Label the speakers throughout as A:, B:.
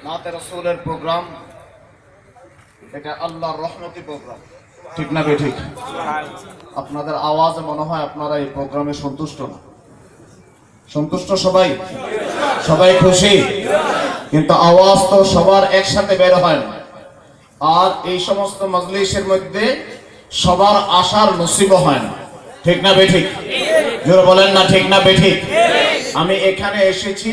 A: নাতে রাসূলের প্রোগ্রাম, এটা আল্লাহর রহমতি প্রোগ্রাম, ঠিক না বেঠিক? আপনাদের আওয়াজে মনে হয় আপনারা এই প্রোগ্রামে সন্তুষ্ট না। সন্তুষ্ট সবাই? সবাই খুশি? কিন্তু আওয়াজ তো সবার একসাথে বের হয় না। আর এই সমস্ত মজলিসের মধ্যে সবার আসার নসিব হয় না, ঠিক না বেঠিক? জোরে বলেন না ঠিক না বেঠিক? আমি এখানে এসেছি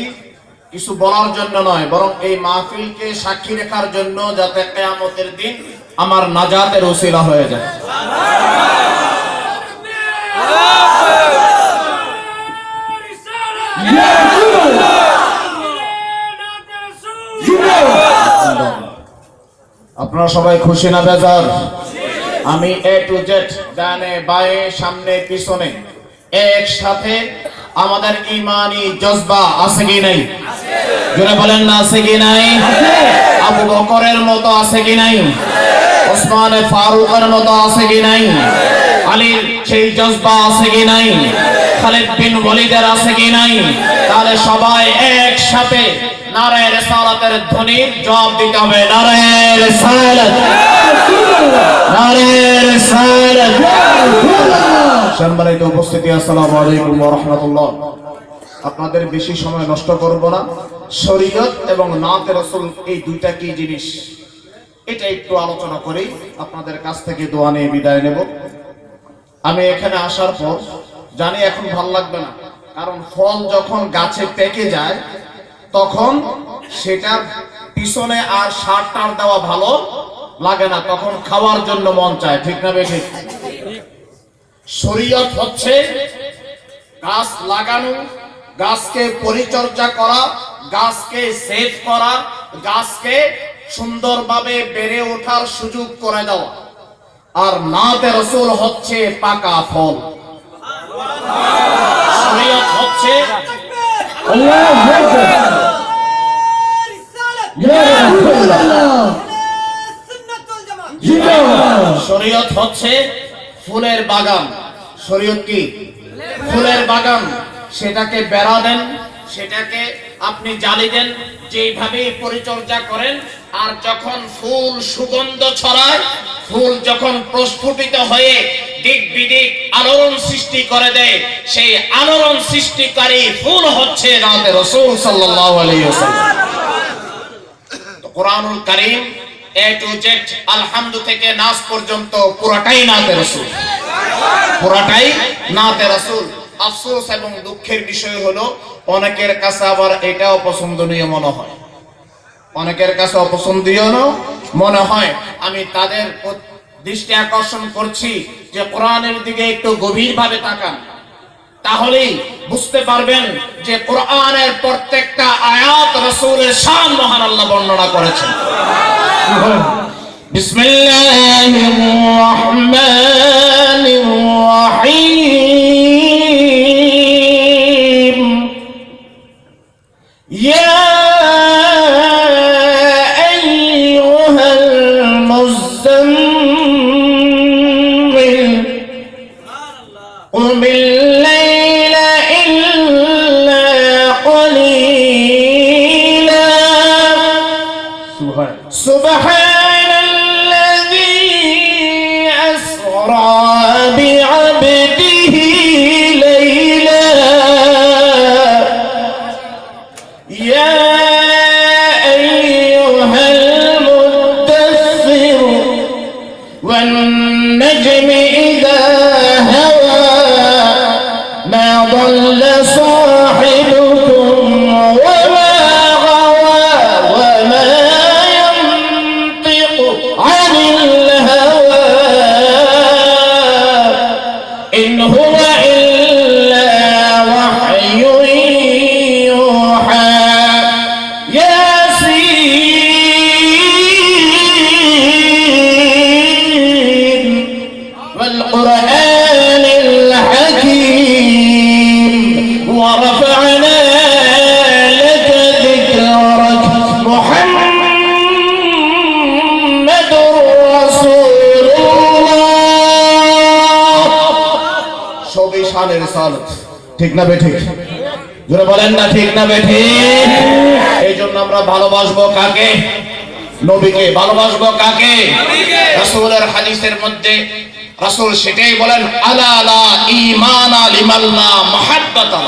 A: কিছু বলার জন্য নয়, বরং এই মাহফিলকে সাক্ষী রাখার জন্য, যাতে কিয়ামতের দিন আমার নাজাতের ওসিলা হয়ে যায়। আপনারা সবাই খুশি না বেজার? আমি এ টু জেড, ডানে বায়ে সামনে পিছনে একসাথে আমাদের ঈমানি জজবা আছে কি নাই? জোরে বলেন না আছে কি নাই? আবু বকরের মতো আছে কি নাই? ওসমান ফারুকের মতো আছে কি নাই? আলীর সেই জজবা আছে কি নাই? খালিদ বিন ওয়ালিদের আছে কি নাই? তাহলে সবাই একসাথে নারে রিসালাতের ধ্বনি জবাব দিতে হবে। নারে রিসালাত, নারে রিসালাত। সম্মানিত উপস্থিতি, আসসালামু আলাইকুম ওয়া রাহমাতুল্লাহ। আপনাদের বেশি সময় নষ্ট করব না। শরীয়ত এবং নাতে রাসূল এই দুইটা কি জিনিস, এটা একটু আলোচনা করি, আপনাদের কাছ থেকে দোয়া নিয়ে বিদায় নেব। আমি এখানে আসার পর জানি এখন ভালো লাগবে না, কারণ ফল যখন গাছে পেকে যায় তখন সেটার পিছনে আর সার টার দেওয়া ভালো লাগে না, তখন খাওয়ার জন্য মন চায়, ঠিক না বেঠিক? শরীয়ত হচ্ছে গাছ লাগানো, গাছকে পরিচর্যা করা, গাছকে সেভ করা, গাছকে সুন্দরভাবে বেড়ে ওঠার সুযোগ করে দেওয়া। আর নাতে রাসূল হচ্ছে পাকা ফল। শরীয়ত হচ্ছে শরীয়ত হচ্ছে ফুলের বাগান। শরীয়ত কি? ফুলের বাগান। সেটাকে বেড়া দেন, সেটাকে আপনি জালি দেন, যেইভাবে পরিচর্যা করেন, আর যখন ফুল সুগন্ধ ছড়ায়, ফুল যখন প্রস্ফুটিত হয়ে দিক বিদিক আলোড়ন সৃষ্টি করে দেয়, সেই আলোড়ন সৃষ্টিকারী ফুল হচ্ছে নাতে রাসূল সাল্লাল্লাহু আলাইহি ওয়াসাল্লাম। কোরআনুল কারীম এ টু জেড, আলহামদু থেকে নাস পর্যন্ত পুরাটাই নাতে রাসূল, পুরাটাই নাতে রাসূল। আফসোস এবং দুঃখের বিষয় হলো অনেকের কাছে আবার এটাও পছন্দনীয় মনে হয়, অনেকের কাছে অপছন্দনীয় মনে হয়। আমি তাদের দৃষ্টি আকর্ষণ করছি যে কোরআনের দিকে একটু গভীরভাবে তাকান, তাহলেই বুঝতে পারবেন যে কোরআনের প্রত্যেকটা আয়াত রাসূলের শান মহান আল্লাহ বর্ণনা করেছেন। বিসমিল্লাহির রহমানির রহিম। ইয়া سبحان الذي أسرى بعبده ليلا يا أيها المدثر والنجم إذا هوى ما ضل صاحبكم وما غوى وما عن الهوى إن هو إلا وحي يوحى ياسين والقرآن الحكيم ورفعنا لك ذكرك محمد শানের রিসালাত, ঠিক না বেঠিক? জোরে বলেন না ঠিক না বেঠিক? এই জন্য আমরা ভালোবাসবো কাকে? নবীকে। ভালোবাসবো কাকে? রাসূলের হাদিসের মধ্যে রাসূল সেটাই বলেন, আলা লা ঈমানা লিমান লা মুহাব্বাতা,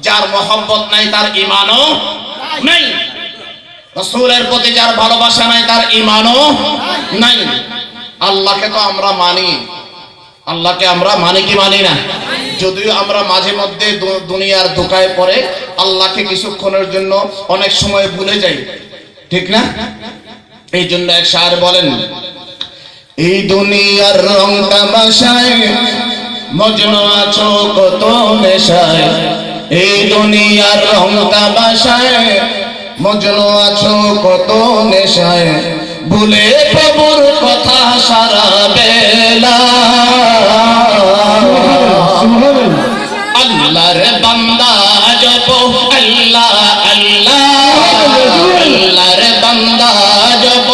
A: যার মহব্বত নাই তার ঈমানও নাই। রাসূলের প্রতি যার ভালোবাসা নাই তার ঈমানও নাই। আল্লাহকে তো আমরা মানি, আল্লাহকে আমরা মানি কি মানি না? যদিও আমরা মাঝে মধ্যে দুনিয়ার ধোঁকায় পড়ে আল্লাহকে কিছুক্ষণের জন্য অনেক সময় ভুলে যাই, ঠিক না? এই জন্য এক শায়ের বলেন, এই দুনিয়ার রং তামাশায় মজনু আছো কত নেশায়, এই দুনিয়ার রং তামাশায় মজনু আছো কত নেশায়, ভুলে প্রভুর কথা সারা বেলা। আল্লাহর বান্দা জপ আল্লাহ আল্লাহ, আল্লাহর বান্দা জপ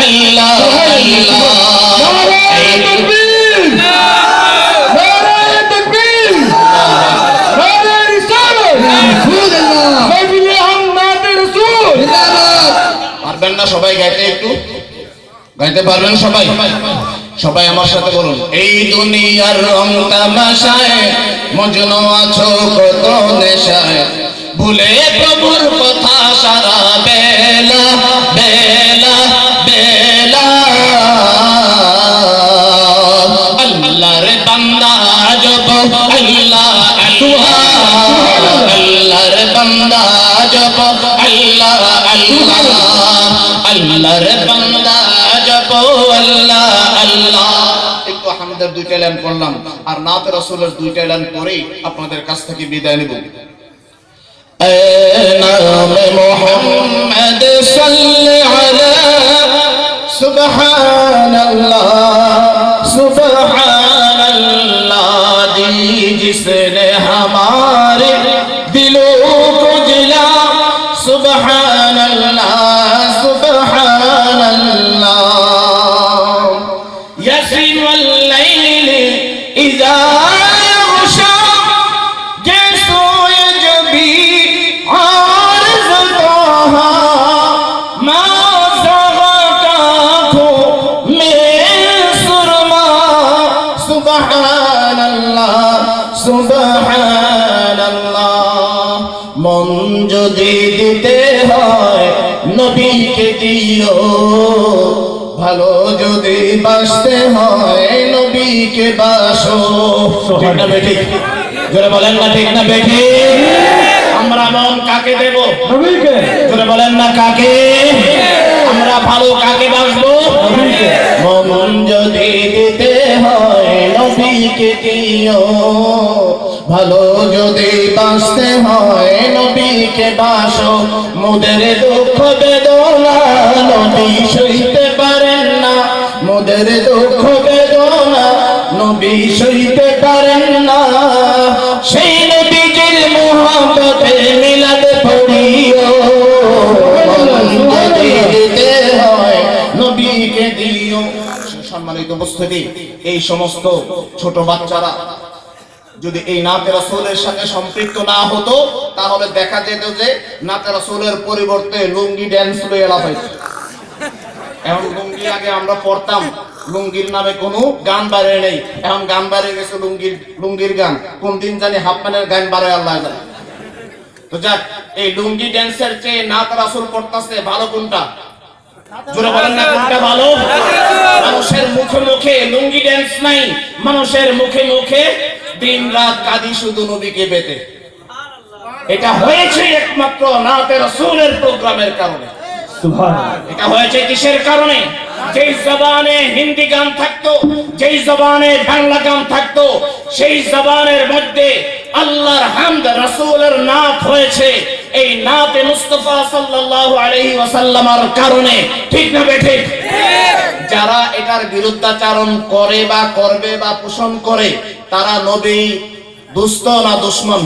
A: আল্লাহ আল্লাহ। পারবেন না সবাই গাইতে? একটু গাইতে পারবেন সবাই? সবাই আমার সাথে বলুন, এই দুনিয়ার রং তামাশায় মজনু আছো কত নেশায়, ভুলে প্রভুর কথা সারা বেলা বেলা বেলা। আল্লাহর বান্দা জপ আল্লাহ আল্লাহ, আল্লাহর বান্দা জপ আল্লাহ আল্লাহ, আল্লাহর বান্দা জপ আল্লাহ আল্লাহ। একটু হামদের দুইটা লাইন করলাম আর নাত রাসূলের দুইটা লাইন পরেই আপনাদের কাছ থেকে বিদায় নেব। নামে মুহাম্মদ সাল্লি আলা সুবহানাল্লাহ সুবহানাল্লাহ, जिसने हमारे दिलों को जिला, सुबहान अल्लाह सुबहान अल्लाह। यसीन वल लैल इज़ा यग़शा, जैसो यजबी आरज़तहा, मा ज़ग़ा काखो में सुरमा, सुबहान अल्लाह সুবহানাল্লাহ। মন যদি দিতে হয় নবীকে দিও, ভালো যদি বাসতে হয় নবীকে বাসো। ঠিক না বেঠিক? জোরে বলেন না ঠিক না বেঠিক? আমরা মন কাকে দেব? নবীকে। জোরে বলেন না কাকে? আমরা ভালো কাকে বাসবো? নবীকে। মন যদি দিতে হয় নবীকে দিও, ভালো যদি বাঁচতে হয় নবীকে বাসো। মোদের দুঃখ বেদনা নবী সইতে পারেন না, মোদের দুঃখ বেদনা নবী সইতে পারেন না, সেই নবীজির মুহাব্বতে মিলাদ পড়িও। যদি দিতে হয় নবীকে দিও। সম্মানিত উপস্থিতি, এই সমস্ত ছোট বাচ্চারা যদি এই নাতে রাসূলের সাথে সম্পৃক্ত না হতো তাহলে দেখা যেত যে নাতে রাসূলের পরিবর্তে লুঙ্গি ড্যান্স লয়ে লাফাইতো। এখন লুঙ্গি আগে আমরা পড়তাম, লুঙ্গির নামে কোনো গান বাইরে নেই, এখন গান বাইরে গেছে লুঙ্গির গান। কোন দিন জানি হাফম্যানের গান বাইরে আল্লাহ জানে। তো যাক, এই লুঙ্গি ড্যান্সের চেয়ে নাতে রাসূল করতেছে ভালো কোনটা? জোরে বলেন না কোনটা ভালো? মানুষের মুখে মুখে লুঙ্গি ড্যান্স নাই, মানুষের মুখে মুখে দিন রাত কাঁদি শুধু নবীকে পেতে। এটা হয়েছে একমাত্র নাতে রাসূলের প্রোগ্রামের কারণে। এটা হয়েছে কিসের কারণে? যেই জবানে হিন্দি গান থাকতো, যেই জবানে বাংলা গান থাকতো, সেই জবানের মধ্যে আল্লাহর হামদ রাসূলের নাত হয়েছে এই নাতে মুস্তাফা সাল্লাল্লাহু আলাইহি ওয়াসাল্লামের কারণে। ঠিক না বেঠিক? যারা এটার বিরুদ্ধাচরণ করে বা করবে বা পোষণ করে তারা নবী দুষ্ট না দুশমন?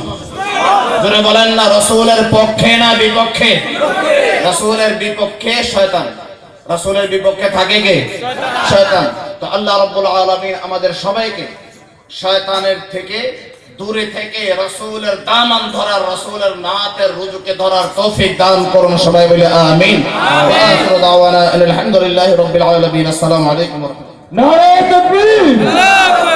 A: জোরে বলেন না, রাসূলের পক্ষে না বিপক্ষে? রাসূলের বিপক্ষে শয়তান, রাসূলের বিপক্ষে থাকে কে? শয়তান। তো আল্লাহ রাব্বুল আলামিন আমাদের সবাইকে শয়তানের থেকে দূরে থেকে রাসূলের দামান ধরার, রাসূলের নাতের রুজুকে ধরার তৌফিক দান করুন সবাই বলে আমিন। ওয়া আখিরু দাওয়ানা আলহামদুলিল্লাহি রাব্বিল আলামিন। আসসালামু আলাইকুম ওয়া রাহমাতুল্লাহ।
B: নারে তাকবীর।